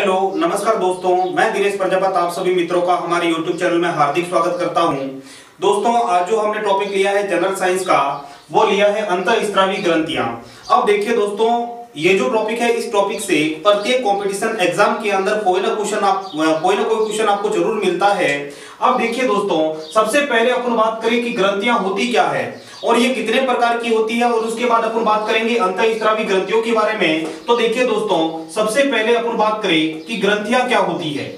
Hello नमस्कार दोस्तों, मैं दिनेश प्रजापत आप सभी मित्रों का हमारे यूट्यूब चैनल में हार्दिक स्वागत करता हूं। दोस्तों आज जो हमने टॉपिक लिया है जनरल साइंस का, वो लिया है अंतःस्रावी ग्रंथियां। अब देखिए दोस्तों, ये जो टॉपिक है, इस टॉपिक से प्रत्येक कंपटीशन एग्जाम के अंदर कोई ना कोई क्वेश्चन आपको जरूर मिलता है। अब देखिए दोस्तों, सबसे पहले अपन बात करें कि ग्रंथियां होती क्या है और ये कितने प्रकार की होती है, और उसके बाद अपन बात करेंगे अंतःस्रावी ग्रंथियों के बारे में। तो देखिए दोस्तों, सबसे पहले अपन बात करें कि ग्रंथियां क्या होती है।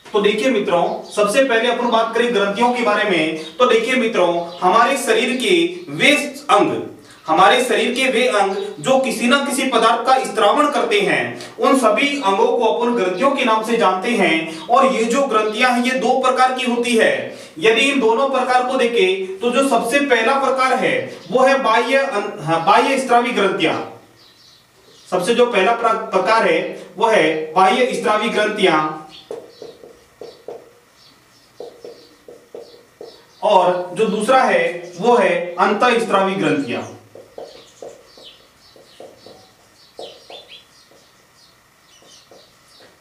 तो देखिए मित्रों, सबसे पहले अपन बात करें ग्रंथियों के बारे में। तो देखिए मित्रों, हमारे शरीर के वे अंग जो किसी न किसी पदार्थ का स्त्रावण करते हैं, उन सभी अंगों को अपन ग्रंथियों के नाम से जानते हैं। और ये जो ग्रंथियां हैं, ये दो प्रकार की होती है। यदि इन दोनों प्रकार को देखें तो जो सबसे पहला प्रकार है वो है बाह्य स्रावी ग्रंथियां। सबसे जो पहला प्रकार है वो है बाह्य स्रावी ग्रंथियां, और जो दूसरा है वो है अंतःस्रावी ग्रंथियां।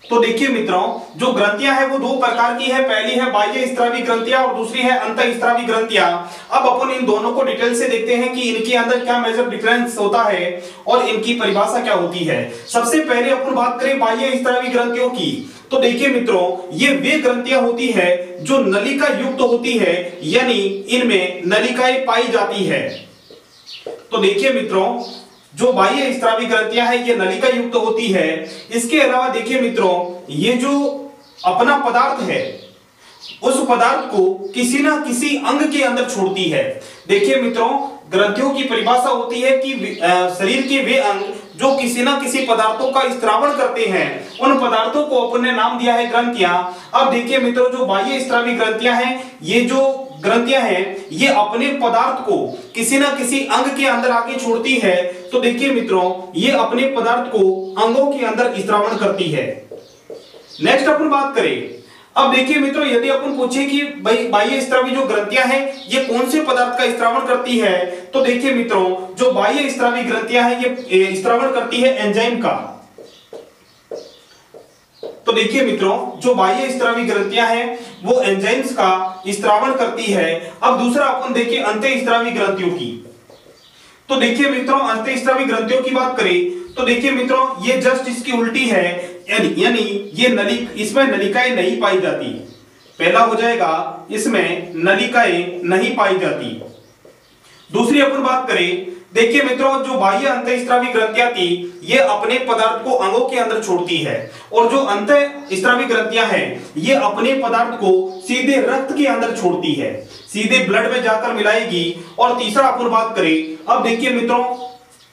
तो देखिए मित्रों, जो ग्रंथियां हैं वो दो प्रकार की है। पहली है बाह्य स्रावी ग्रंथियां और दूसरी है अंतःस्रावी ग्रंथियां। अब अपन इन दोनों को डिटेल से देखते हैं कि इनके अंदर क्या मेजर डिफरेंस होता है और इनकी परिभाषा क्या होती है। सबसे पहले अपन बात करें बाह्य स्रावी ग्रंथियों की। तो देखिए मित्रों, ये वे ग्रंथियां होती है जो नलिका युक्त होती है, यानी इनमें नलिकाएं पाई जाती है। तो देखिए मित्रों, जो बाह्य स्रावी ग्रंथियां है ये नलिका युक्त होती है। इसके अलावा देखिए मित्रों, ये जो अपना पदार्थ है उस पदार्थ को किसी ना किसी अंग के अंदर छोड़ती है। देखिए मित्रों, ग्रंथियों की परिभाषा होती है कि शरीर के वे अंग जो किसी ना किसी पदार्थों का स्त्रावण करते हैं, उन पदार्थों को अपन ने नाम दिया है ग्रंथियां। अब देखिए मित्रों, जो बाह्य स्रावी ग्रंथियां हैं, ये जो ग्रंथियां हैं ये अपने पदार्थ को किसी ना किसी अंग के अंदर आके छोड़ती है। तो देखिए मित्रों, ये अपने पदार्थ को अंगों के अंदर स्त्रावण करती है। नेक्स्ट अपन बात करें, अब देखिए मित्रों, यदि अपन पूछे कि बाह्य स्रावी जो ग्रंथियां हैं ये कौन से पदार्थ का स्त्रावण करती है, तो देखिए मित्रों, जो बाह्य स्रावी ग्रंथियां हैं ये स्त्रावण करती है एंजाइम का। तो देखिए मित्रों, जो बाह्य स्रावी ग्रंथियां हैं वो एंजाइम्स का स्त्रावण करती है। अब दूसरा अपन देखिए अंतःस्रावी ग्रंथियों की। तो देखिए मित्रों, अंतःस्रावी ग्रंथियों की बात करें तो देखिए मित्रों, ये जस्ट इसकी उल्टी है, यानी ये इसमें नलिकाएं नहीं पाई जाती। पहला हो जाएगा, इसमें नलिकाएं नहीं पाई जाती। दूसरी अपन बात करें, देखिए मित्रों, जो बाह्य अंतःस्रावी ग्रंथियां थी ये अपने पदार्थ को अंगों के अंदर छोड़ती है, और जो अंतःस्रावी ग्रंथियां हैं ये अपने पदार्थ को सीधे रक्त के अंदर छोड़ती है, सीधे ब्लड में जाकर मिलाएगी। और तीसरा अपन बात करें, अब देखिए मित्रों,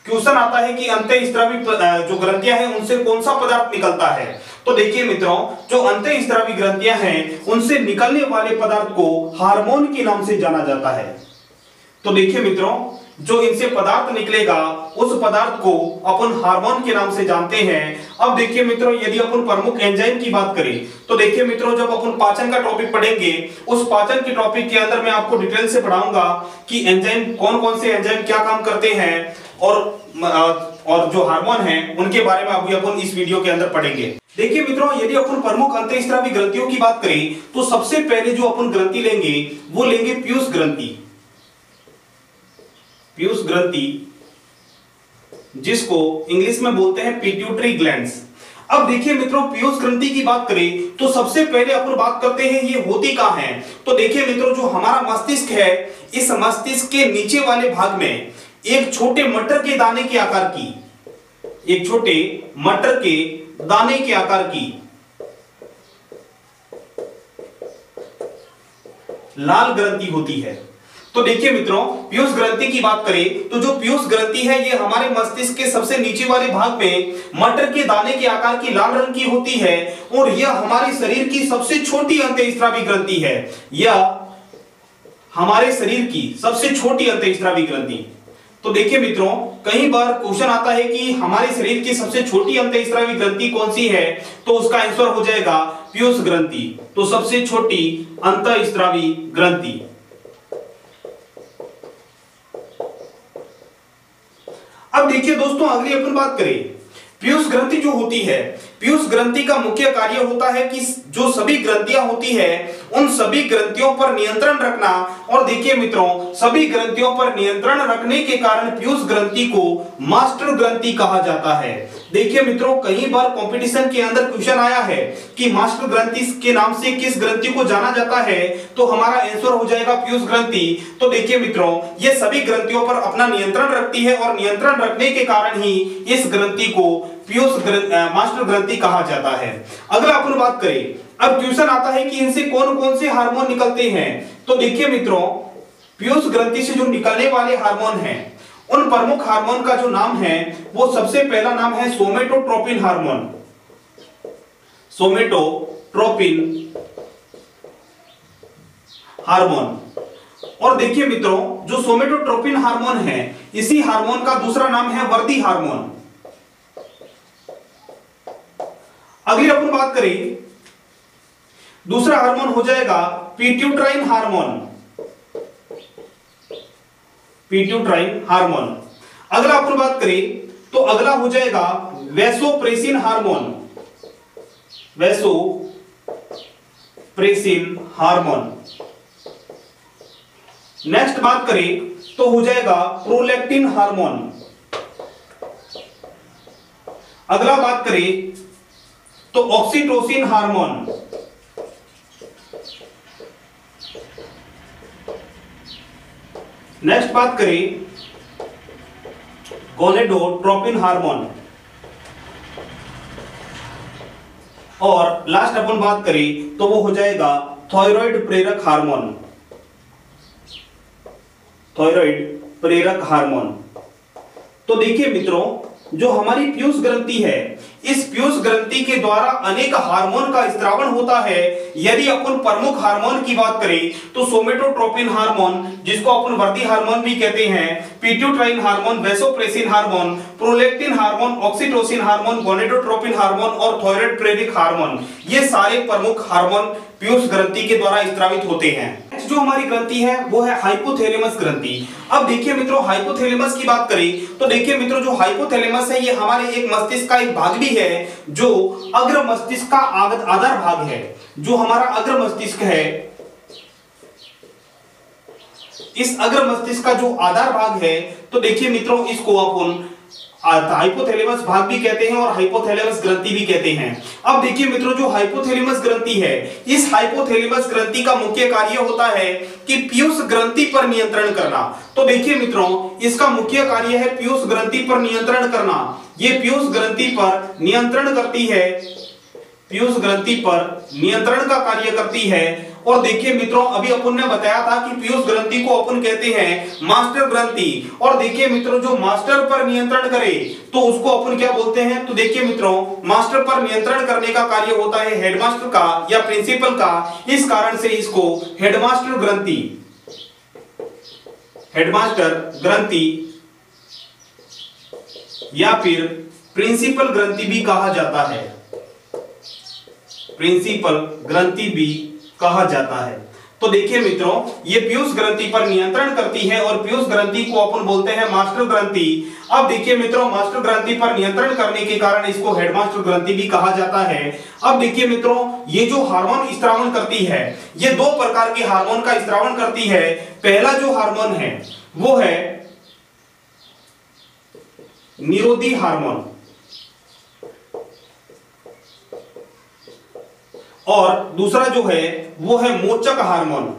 क्वेश्चन आता है कि अंतःस्रावी जो ग्रंथियां हैं उनसे कौन सा पदार्थ निकलता है। तो देखिए मित्रों, जो अंतःस्रावी ग्रंथियां हैं उनसे निकलने वाले पदार्थ को हार्मोन के नाम से जाना जाता है। तो देखिए मित्रों, जो इनसे पदार्थ निकलेगा उस पदार्थ को अपन हार्मोन के नाम से जानते हैं। अब देखिए मित्रों, यदि अपन प्रमुख एंजाइम की बात करें तो देखिए मित्रों, जब अपन पाचन का टॉपिक पढ़ेंगे उस पाचन के टॉपिक के अंदर मैं आपको डिटेल से पढ़ाऊंगा कि एंजाइम कौन से एंजाइम क्या काम करते हैं, और जो हार्मोन हैं उनके बारे में अभी अपन इस वीडियो के अंदर पढ़ेंगे। देखिए मित्रों, यदि अपन प्रमुख अंतःस्रावी ग्रंथियों की बात करें तो सबसे पहले जो अपन ग्रंथि लेंगे वो लेंगे पीयूष ग्रंथि। पीयूष ग्रंथि, जिसको इंग्लिश में बोलते हैं पिट्यूटरी ग्लैंड्स। अब देखिए मित्रों, पीयूष ग्रंथि की बात करें तो सबसे पहले अपन बात करते हैं ये होती कहां है। तो देखिए मित्रों, जो हमारा मस्तिष्क है, इस मस्तिष्क के नीचे वाले भाग में एक छोटे मटर के दाने के आकार की लाल ग्रंथि होती है। तो देखिए मित्रों, पीयूष ग्रंथि की बात करें तो जो पीयूष ग्रंथि है ये हमारे मस्तिष्क के सबसे नीचे वाले भाग में मटर के दाने के आकार की लाल रंग की होती है, और यह हमारे शरीर की सबसे छोटी अंतःस्रावी ग्रंथि है। यह हमारे शरीर की सबसे छोटी अंतःस्रावी ग्रंथि। तो देखिए मित्रों, कई बार क्वेश्चन आता है कि हमारे शरीर की सबसे छोटी अंतःस्रावी ग्रंथि कौन सी है, तो उसका आंसर हो जाएगा पीयूष ग्रंथि। तो सबसे छोटी अंतःस्रावी ग्रंथि। अब देखिए दोस्तों, अगली अपन बात करें, पीयूष ग्रंथि जो होती है, पीयूष ग्रंथि का मुख्य कार्य होता है कि जो सभी ग्रंथियां होती है उन सभी ग्रंथियों पर नियंत्रण रखना। और देखिए मित्रों, सभी ग्रंथियों पर नियंत्रण रखने के कारण पीयूष ग्रंथि को मास्टर ग्रंथि कहा जाता है। देखिए मित्रों, कई बार कंपटीशन के अंदर क्वेश्चन आया है कि मास्टर ग्रंथि के नाम से किस ग्रंथि को जाना जाता है, तो हमारा आंसर हो जाएगा पीयूष ग्रंथि। तो देखिए मित्रों, ये सभी ग्रंथियों पर अपना नियंत्रण रखती है और नियंत्रण रखने के कारण ही इस ग्रंथि को मास्टर ग्रंथि कहा जाता है। अगला अपन बात करें, अब क्वेश्चन आता है कि इनसे कौन कौन से हार्मोन निकलते हैं। तो देखिए मित्रों, पीयूष ग्रंथि से जो निकलने वाले हार्मोन हैं, उन प्रमुख हार्मोन का जो नाम है, वो सबसे पहला नाम है सोमेटोट्रोपिन हार्मोन। Somatotropin hormone. और देखिए मित्रों, जो सोमेटोट्रोपिन हार्मोन है, इसी हार्मोन का दूसरा नाम है वर्दी हार्मोन। अगली अपन बात करें, दूसरा हार्मोन हो जाएगा पिट्यूटाइन हार्मोन। पिट्यूटाइन हार्मोन। अगला अपन बात करें तो अगला हो जाएगा vasopressin hormone. Vasopressin hormone. Next बात करें तो हो जाएगा प्रोलैक्टिन हार्मोन। अगला बात करें तो ऑक्सीटोसिन हार्मोन। नेक्स्ट बात करें गोनेडोट्रोपिन हार्मोन। और लास्ट अपन बात करें तो वो हो जाएगा थायराइड प्रेरक हार्मोन। थायराइड प्रेरक हार्मोन। तो देखिए मित्रों, जो हमारी पीयूष ग्रंथि है, इस पीयूष ग्रंथि के द्वारा अनेक हार्मोन का स्त्रावण होता है। यदि अपन प्रमुख हार्मोन की बात करें तो सोमेटोट्रोपिन हार्मोन, जिसको अपन वर्दी हार्मोन भी कहते हैं, पिट्यूटाइन hormone, vasopressin hormone, prolactin hormone, oxytocin hormone, gonadotropin hormone और थायराइड प्रेरक हार्मोन, ये सारे प्रमुख हार्मोन पीयूष ग्रंथि के द्वारा स्त्रावित होते हैं। नेक्स्ट जो हमारी ग्रंथि है वो है हाइपोथैलेमस ग्रंथि। अब देखिए मित्रों, हाइपोथैलेमस की बात करें तो देखिए मित्रों, जो हाइपोथैलेमस है ये हमारे एक मस्तिष्क का एक भाग भी है, जो अग्र मस्तिष्क का आधार भाग है। जो हमारा अग्र मस्तिष्क है, इस अग्र मस्तिष्क का जो आधार भाग है, तो देखिए मित्रों, इसको अपन हाइपोथैलेमस भाग भी कहते हैं और हाइपोथैलेमस ग्रंथि भी कहते हैं। अब देखिए मित्रों, जो हाइपोथैलेमस ग्रंथि है, इस हाइपोथैलेमस ग्रंथि का मुख्य कार्य होता है कि पीयूष ग्रंथि पर नियंत्रण करना। तो देखिए मित्रों, इसका मुख्य कार्य है पीयूष ग्रंथि पर नियंत्रण करना। ये पीयूष ग्रंथि पर नियंत्रण करती है, पीयूष ग्रंथि पर नियंत्रण का कार्य करती है। और देखिए मित्रों, अभी अपन ने बताया था कि पीयूष ग्रंथि को अपन कहते हैं मास्टर ग्रंथि। और देखिए मित्रों, जो मास्टर पर नियंत्रण करे तो उसको अपन क्या बोलते हैं, तो देखिए मित्रों, मास्टर पर नियंत्रण करने का कार्य होता है हेडमास्टर का या प्रिंसिपल का। इस कारण से इसको हेडमास्टर ग्रंथि, हेडमास्टर ग्रंथि या फिर प्रिंसिपल ग्रंथि भी कहा जाता है। प्रिंसिपल ग्रंथि भी कहा जाता है। तो देखिए मित्रों, ये पीयूष ग्रंथि पर नियंत्रण करती है और पीयूष ग्रंथि को अपन बोलते हैं मास्टर ग्रंथि। अब देखिए मित्रों, मास्टर ग्रंथि पर नियंत्रण करने के कारण इसको हेडमास्टर ग्रंथि भी कहा जाता है। अब देखिए मित्रों, ये जो हार्मोन स्त्रावण करती है, ये दो प्रकार के हार्मोन का स्त्रावण करती है। पहला जो हार्मोन है वो है निरोधी हार्मोन, और दूसरा जो है वो है मोचक हार्मोन।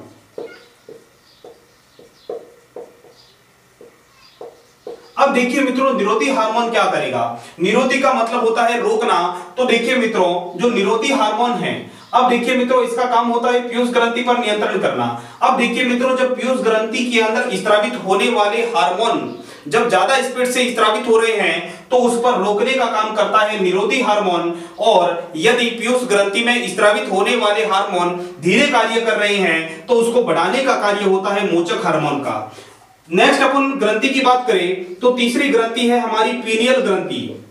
अब देखिए मित्रों, निरोधी हार्मोन क्या करेगा। निरोधी का मतलब होता है रोकना। तो देखिए मित्रों, जो निरोधी हार्मोन है, अब देखिए मित्रों, इसका काम होता है पीयूष ग्रंथि पर नियंत्रण करना। अब देखिए मित्रों, जब पीयूष ग्रंथि के अंदर स्रावित होने वाले हार्मोन जब ज्यादा स्पीड से स्रावित हो रहे हैं तो उस पर रोकने का काम करता है निरोधी हार्मोन। और यदि पीयूष ग्रंथि में स्रावित होने वाले हार्मोन धीरे कार्य कर रहे हैं तो उसको बढ़ाने का कार्य होता है मोचक हार्मोन का। नेक्स्ट अपन ग्रंथि की बात करें तो तीसरी ग्रंथि है हमारी पीनियल ग्रंथि।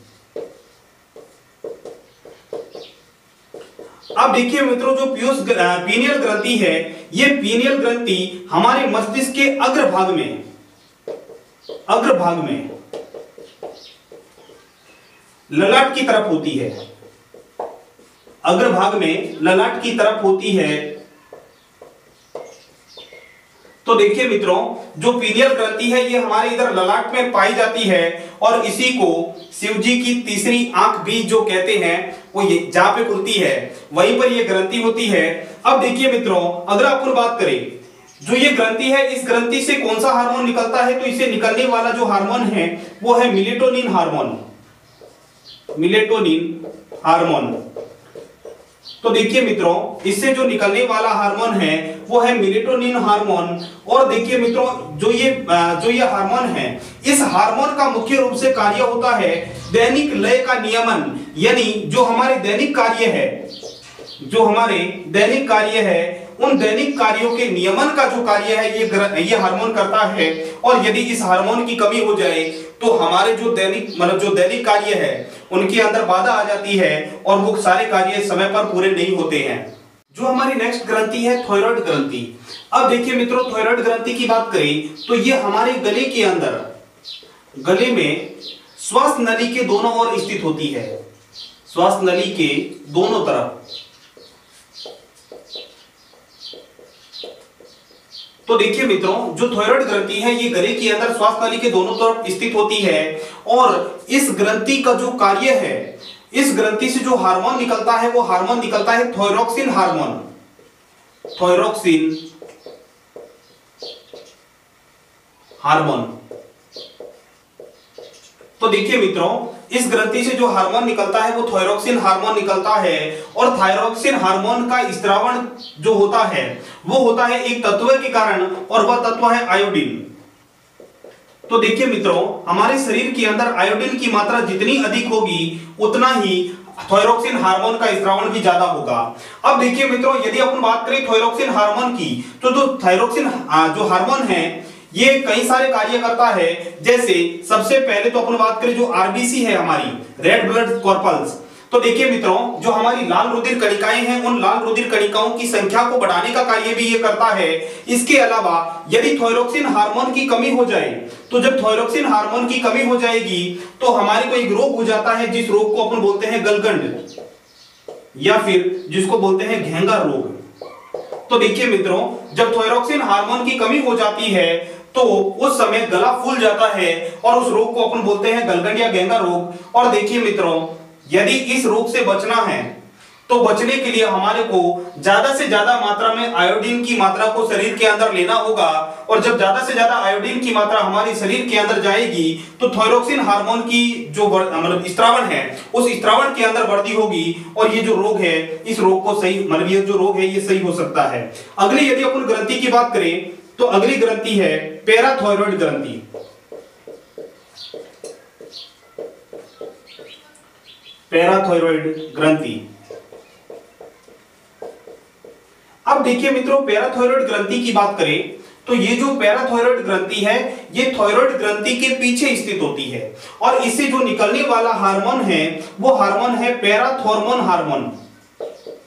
अब देखिए मित्रों, जो पीनियल ग्रंथि है, ये पीनियल ग्रंथि हमारे मस्तिष्क के अग्र भाग में ललाट की तरफ होती है, अग्रभाग में ललाट की तरफ होती है। तो देखिए मित्रों, जो पीनियल ग्रंथि है ये हमारे इधर ललाट में पाई जाती है और इसी को शिव जी की तीसरी आंख भी जो कहते हैं, वो ये जहां पे खुलती है वहीं पर ये ग्रंथि होती है। अब देखिए मित्रों, अगर अपन बात करें जो ये ग्रंथि है, इस ग्रंथि से कौन सा हार्मोन निकलता है, तो इसे निकलने वाला जो हार्मोन है वो है मेलेटोनिन हार्मोन, मेलेटोनिन हार्मोन। तो देखिए मित्रों, इससे जो निकलने वाला हार्मोन है वो है मेलेटोनिन हार्मोन। और देखिए मित्रों, जो ये हार्मोन है, इस हार्मोन का मुख्य रूप से कार्य होता है दैनिक लय का नियमन, यानी जो हमारे दैनिक कार्य है, जो हमारे दैनिक कार्य है, उन दैनिक कार्यों के नियमन का जो कार्य है ये हार्मोन करता है। और यदि इस हार्मोन की कमी हो जाए तो हमारे जो दैनिक कार्य है उनके अंदर बाधा आ जाती है और वो सारे कार्य समय पर पूरे नहीं होते हैं। जो हमारी नेक्स्ट ग्रंथि है थायराइड ग्रंथि। अब देखिए मित्रों, थायराइड ग्रंथि की बात करें तो ये हमारे गले के अंदर, गले में श्वास नली के दोनों ओर स्थित होती है, श्वास नली के दोनों तरफ। तो देखिए मित्रों, जो थायराइड ग्रंथि है ये गले के अंदर श्वास नली के दोनों तरफ स्थित होती है और इस ग्रंथि का जो कार्य है, इस ग्रंथि से जो हार्मोन निकलता है वो हार्मोन निकलता है थायरोक्सिन हार्मोन, थायरोक्सिन हार्मोन। तो देखिए मित्रों, इस ग्रंथि से जो हार्मोन निकलता है वो थायरोक्सिन हार्मोन निकलता है और थायरोक्सिन हार्मोन का स्त्रावण जो होता है वो होता है एक तत्व के कारण और वह तत्व है आयोडीन। तो देखिए मित्रों, हमारे शरीर के अंदर आयोडीन की मात्रा जितनी अधिक होगी उतना ही थायरोक्सिन हार्मोन का स्त्रावण भी ज्यादा होगा। अब देखिए मित्रों, यदि अपन बात करें थायरोक्सिन हार्मोन की, तो जो थायरोक्सिन जो हार्मोन है ये कई सारे कार्य करता है। जैसे सबसे पहले तो अपन बात करें जो आरबीसी है हमारी, रेड ब्लड कॉर्पल्स। तो देखिए मित्रों, जो हमारी लाल रुधिर कणिकाएं हैं उन लाल रुधिर कणिकाओं की संख्या को बढ़ाने का कार्य भी ये करता है। इसके अलावा यदि थायरोक्सिन हार्मोन की कमी हो जाए, तो जब थायरोक्सिन हार्मोन की कमी हो जाएगी तो हमारे को एक रोग हो जाता है जिस रोग को अपन बोलते हैं गलगंड, या फिर जिसको बोलते हैं घेंगा रोग। तो देखिए मित्रों, जब थायरोक्सिन हार्मोन की कमी हो जाती है तो उस समय गला फूल जाता है और उस रोग को अपन बोलते हैं गलगंड या घेंगा रोग। और देखिए मित्रों, यदि इस रोग से बचना है तो बचने के लिए हमारे को ज्यादा से ज्यादा मात्रा में आयोडीन की मात्रा को शरीर के अंदर लेना होगा। और जब ज्यादा से ज्यादा आयोडीन की मात्रा हमारे शरीर के अंदर जाएगी तो थायरोक्सिन हार्मोन की जो स्त्रावण है उस स्त्रावण के अंदर वृद्धि होगी और ये जो रोग है, इस रोग को सही ये जो रोग है ये सही हो सकता है। अगली यदि अपन ग्रंथि की बात करें तो अगली ग्रंथि है पैराथायरॉयड ग्रंथि। पैराथायरॉयड ग्रंथि। अब देखिए मित्रों, पैराथायरॉयड ग्रंथि की बात करें तो ये जो पैराथायरॉयड ग्रंथि है ये थायरॉयड ग्रंथि के पीछे स्थित होती है और इससे जो निकलने वाला हार्मोन है वो हार्मोन है पैराथॉर्मोन हार्मोन,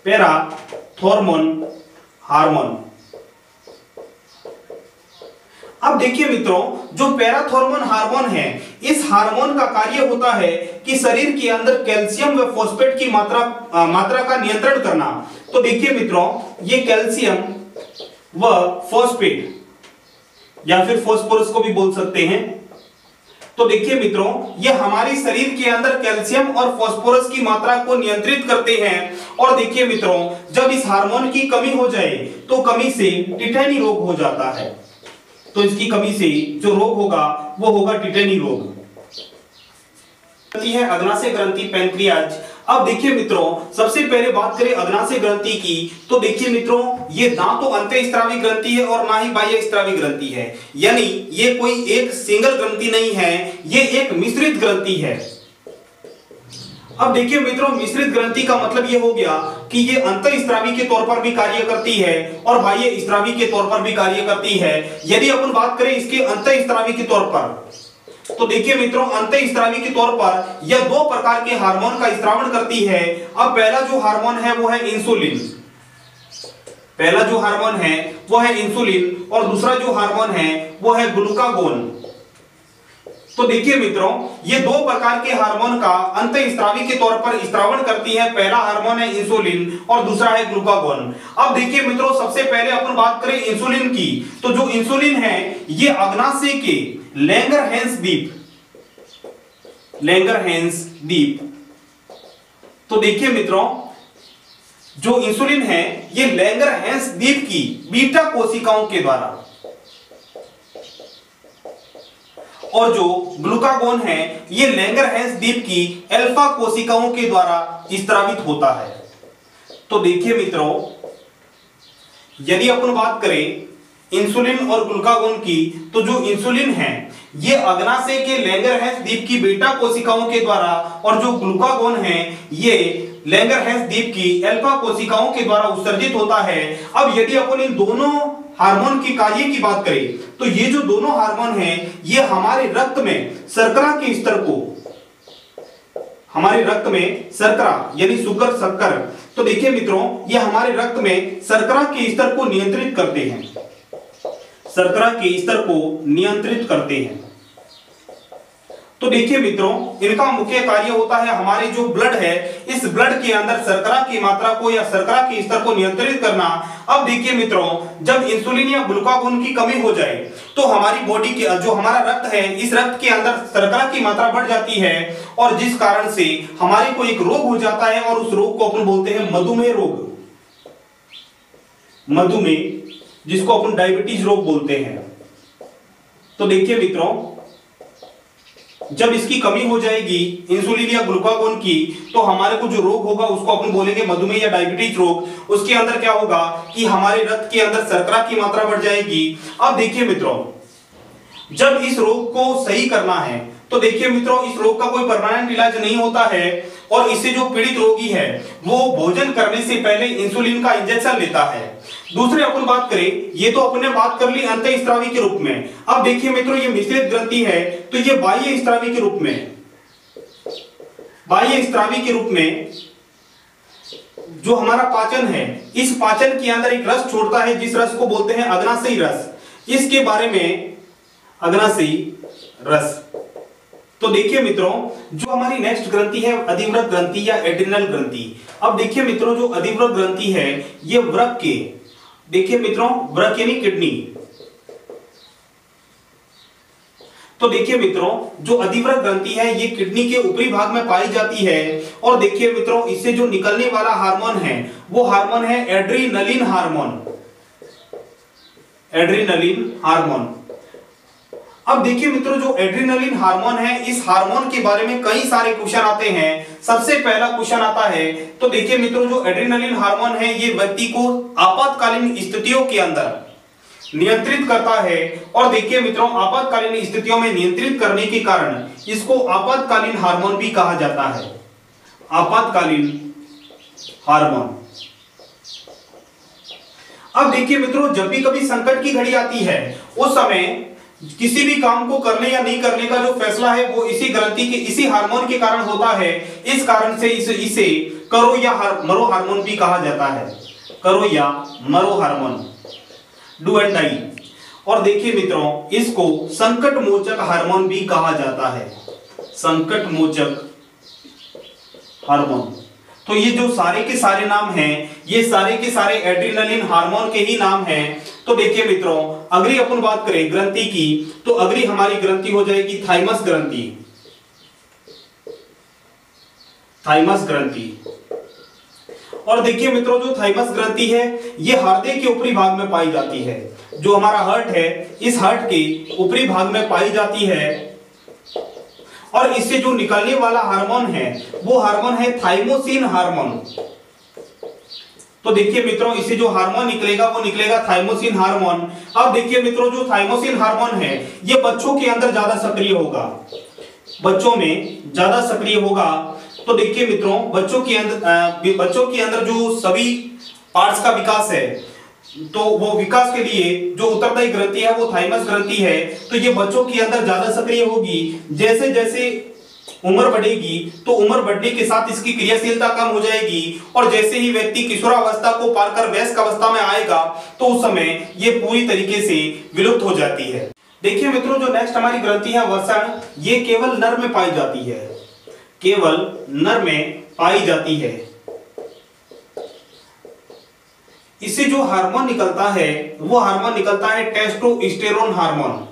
पैराथॉर्मोन हार्मोन। अब देखिए मित्रों, जो पैराथॉर्मोन हार्मोन है इस हार्मोन का कार्य होता है कि शरीर के अंदर कैल्शियम व फॉस्फेट की मात्रा का नियंत्रण करना। तो देखिए मित्रों, ये कैल्शियम व फॉस्फेट या फिर फास्फोरस को भी बोल सकते हैं। तो देखिए मित्रों, ये हमारे शरीर के अंदर कैल्शियम और फास्फोरस की मात्रा को नियंत्रित करते हैं। और देखिए मित्रों, जब इस हार्मोन की कमी हो जाए तो कमी से टिटेनी रोग हो जाता है। तो इसकी कमी से जो रोग होगा वो होगा टिटेनी रोग। है अग्नाशय ग्रंथि, पैंक्रियाज। अब देखिए मित्रों, सबसे पहले बात करें अग्नाशय ग्रंथि की तो देखिए मित्रों, ये ना तो अंतःस्रावी ग्रंथि है और ना ही बाह्य स्रावी ग्रंथि है, यानी ये कोई एक सिंगल ग्रंथि नहीं है, ये एक मिश्रित ग्रंथि है। अब देखिए मित्रों, मिश्रित ग्रंथि का मतलब ये हो गया कि ये अंतःस्रावी के तौर पर भी कार्य करती है और बाह्य स्रावी के तौर पर भी कार्य करती है। यदि अपन बात करें इसके अंतःस्रावी के तौर पर तो देखिए मित्रों, अंतःस्रावी के तौर पर यह दो प्रकार के हार्मोन का स्रावण करती है। अब पहला जो हार्मोन है वो है इंसुलिन, पहला जो हार्मोन है वो है इंसुलिन और दूसरा जो हार्मोन है वो है ग्लूकागोन। तो देखिए मित्रों, ये दो प्रकार के हार्मोन का अंतःस्रावी के तौर पर स्रावण करती है। पहला हार्मोन है इंसुलिन और दूसरा है ग्लूकागोन। अब देखिए मित्रों, सबसे पहले अपन बात करें इंसुलिन की, तो जो इंसुलिन है ये अग्नाशय के लैंगरहैंस द्वीप, तो देखिए मित्रों, जो इंसुलिन है ये लैंगरहैंस द्वीप की बीटा कोशिकाओं के द्वारा, और जो ग्लूकागोन है ये लैंगरहैंस द्वीप की अल्फा कोशिकाओं के द्वारा स्रावित होता है। तो देखिए मित्रों, यदि अपन बात करें इंसुलिन और ग्लूकागोन की, तो जो इंसुलिन है ये अग्नाशय के लैंगरहैंस द्वीप की बीटा कोशिकाओं के द्वारा, और जो ग्लूकागोन है ये लैंगरहैंस द्वीप की अल्फा कोशिकाओं के द्वारा उत्सर्जित होता है। अब यदि अपन इन दोनों हार्मोन की कार्य की बात करें, तो ये जो दोनों हार्मोन हैं ये हमारे रक्त में शर्करा के स्तर को, हमारे रक्त में शर्करा यानी शुगर, शक्कर, तो देखिए मित्रों ये हमारे रक्त में शर्करा के स्तर को नियंत्रित करते हैं, शर्करा के स्तर को नियंत्रित करते हैं। तो देखिए मित्रों, इनका मुख्य कार्य होता है हमारे जो ब्लड है, इस ब्लड के अंदर शर्करा की मात्रा को या शर्करा के स्तर को नियंत्रित करना। अब देखिए मित्रों, जब इंसुलिन या ग्लूकागोन की कमी हो जाए तो हमारी बॉडी के जो हमारा रक्त है, इस रक्त के अंदर शर्करा की मात्रा बढ़ जाती है, और जिस कारण से हमारे को एक रोग हो जाता है, और उस रोग को अपन बोलते हैं मधुमेह रोग, मधुमेह, जिसको अपन डायबिटीज रोग बोलते हैं। तो देखिए मित्रों, जब इसकी कमी हो जाएगी इंसुलिन या ग्लूकागोन की, तो हमारे को जो रोग होगा उसको अपन बोलेंगे मधुमेह या डायबिटीज रोग। उसके अंदर क्या होगा कि हमारे रक्त के अंदर शर्करा की मात्रा बढ़ जाएगी। अब देखिए मित्रों, जब इस रोग को सही करना है, तो देखिए मित्रों इस रोग का कोई परमानेंट इलाज नहीं होता है, और इससे जो पीड़ित रोगी है वो भोजन करने से पहले इंसुलिन का इंजेक्शन लेता है। दूसरे अपन बात करें, ये तो अपने बात कर ली अंतःस्रावी के रूप में। अब देखिए मित्रों, ये मिश्रित ग्रंथि है, तो ये बाह्य स्रावी के रूप में, बाह्य स्रावी के रूप में जो हमारा पाचन है, इस पाचन के अंदर एक रस छोड़ता है जिस रस को बोलते हैं अग्नाशयी रस। इसके बारे में अग्नाशयी रस। तो देखिए मित्रों, जो हमारी नेक्स्ट ग्रंथि है अधिवृक्क ग्रंथि या एड्रिनल ग्रंथि। अब देखिए मित्रों, जो अधिवृक्क ग्रंथि है ये वृक्क के, देखिए मित्रों वृक्क यानी किडनी, तो देखिए मित्रों जो अधिवृक्क ग्रंथि है ये किडनी के ऊपरी भाग में पाई जाती है। और देखिए मित्रों, इससे जो निकलने वाला हार्मोन है वो हार्मोन है एड्रीनलिन हार्मोन, एड्रीनलिन हार्मोन। अब देखिए मित्रों, जो एड्रीनलिन हार्मोन है, इस हार्मोन के बारे में कई सारे क्वेश्चन आते हैं। सबसे पहला क्वेश्चन आता है, तो देखिए मित्रों जो एड्रीनलिन हार्मोन है ये व्यक्ति को आपातकालीन स्थितियों के अंदर नियंत्रित करता है। और देखिए मित्रों, आपातकालीन स्थितियों में नियंत्रित करने के कारण इसको आपातकालीन हार्मोन भी कहा जाता है, आपातकालीन हार्मोन। अब देखिए मित्रों, जब भी कभी संकट की घड़ी आती है, उस समय किसी भी काम को करने या नहीं करने का जो फैसला है वो इसी ग्रंथि के, इसी हार्मोन के कारण होता है। इस कारण से इसे करो या मरो हार्मोन भी कहा जाता है, करो या मरो हार्मोन, डू एंड डाई। और देखिए मित्रों, इसको संकट मोचक हार्मोन भी कहा जाता है, संकट मोचक हार्मोन। तो ये जो सारे के सारे नाम हैं, ये सारे के सारे एड्रीनलिन हार्मोन के ही नाम हैं। तो देखिए मित्रों, अगली अपन बात करें ग्रंथि की, तो अगली हमारी ग्रंथि हो जाएगी थाइमस ग्रंथि, थाइमस ग्रंथि। और देखिए मित्रों, जो थाइमस ग्रंथि है ये हृदय के ऊपरी भाग में पाई जाती है। जो हमारा हार्ट है, इस हार्ट के ऊपरी भाग में पाई जाती है, और इससे जो निकलने वाला हार्मोन है वो हार्मोन है थाइमोसिन हार्मोन। तो देखिए मित्रों, इससे जो हार्मोन निकलेगा वो निकलेगा थाइमोसिन हार्मोन। अब देखिए मित्रों, जो थाइमोसिन हार्मोन है ये बच्चों के अंदर ज्यादा सक्रिय होगा, बच्चों में ज्यादा सक्रिय होगा। तो देखिए मित्रों, बच्चों के अंदर जो सभी पार्ट्स का विकास है, तो वो विकास के लिए जो उत्तरदायी ग्रंथि है वो थाइमस ग्रंथि है। तो ये बच्चों के अंदर ज्यादा सक्रिय होगी। जैसे जैसे उम्र बढ़ेगी तो उम्र बढ़ने के साथ इसकी क्रियाशीलता कम हो जाएगी, और जैसे ही व्यक्ति किशोरावस्था को पार कर वयस्क अवस्था में आएगा तो उस समय ये पूरी तरीके से विलुप्त हो जाती है। देखिए मित्रों, जो नेक्स्ट हमारी ग्रंथि है वसन, ये केवल नर में पाई जाती है, केवल नर में पाई जाती है। इससे जो हार्मोन निकलता है वो हार्मोन निकलता है टेस्टोस्टेरोन हार्मोन,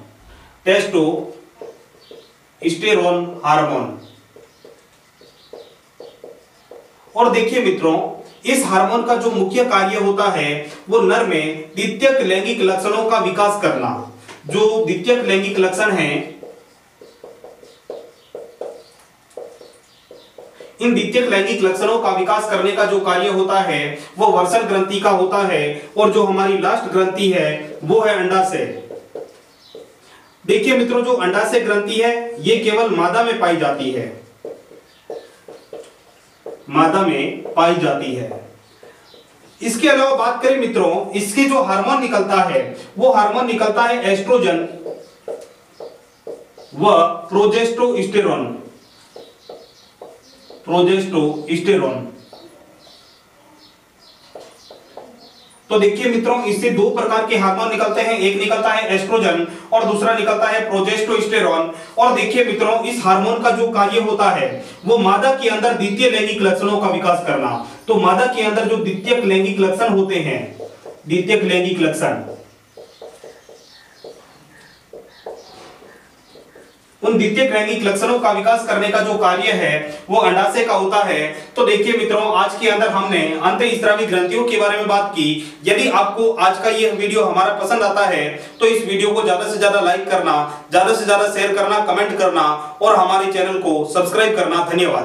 टेस्टोस्टेरोन हार्मोन। और देखिए मित्रों, इस हार्मोन का जो मुख्य कार्य होता है वो नर में द्वितीयक लैंगिक लक्षणों का विकास करना। जो द्वितीयक लैंगिक लक्षण हैं, इन द्वितीयक लैंगिक लक्षणों का विकास करने का जो कार्य होता है वो वर्षण ग्रंथि का होता है। और जो हमारी लास्ट ग्रंथि है वो है अंडाशय। देखिए मित्रों, जो अंडाशय ग्रंथि है ये केवल मादा में पाई जाती है, मादा में पाई जाती है। इसके अलावा बात करें मित्रों, इसके जो हार्मोन निकलता है वो हार्मोन निकलता है एस्ट्रोजन व प्रोजेस्टेरोन, प्रोजेस्टेरोन। तो देखिए मित्रों, इससे दो प्रकार के हार्मोन निकलते हैं, एक निकलता है एस्ट्रोजन और दूसरा निकलता है प्रोजेस्टेरोन। और देखिए मित्रों, इस हार्मोन का जो कार्य होता है वो मादा के अंदर द्वितीय लैंगिक लक्षणों का विकास करना। तो मादा के अंदर जो द्वितीयक लैंगिक लक्षण होते हैं, द्वितीयक लैंगिक लक्षण, उन द्वितीयक लैंगिक लक्षणों का विकास करने का जो कार्य है वो अंडाशय का होता है। तो देखिए मित्रों, आज के अंदर हमने अंतःस्रावी ग्रंथियों के बारे में बात की। यदि आपको आज का ये वीडियो हमारा पसंद आता है तो इस वीडियो को ज्यादा से ज्यादा लाइक करना, ज्यादा से ज्यादा शेयर करना, कमेंट करना और हमारे चैनल को सब्सक्राइब करना। धन्यवाद।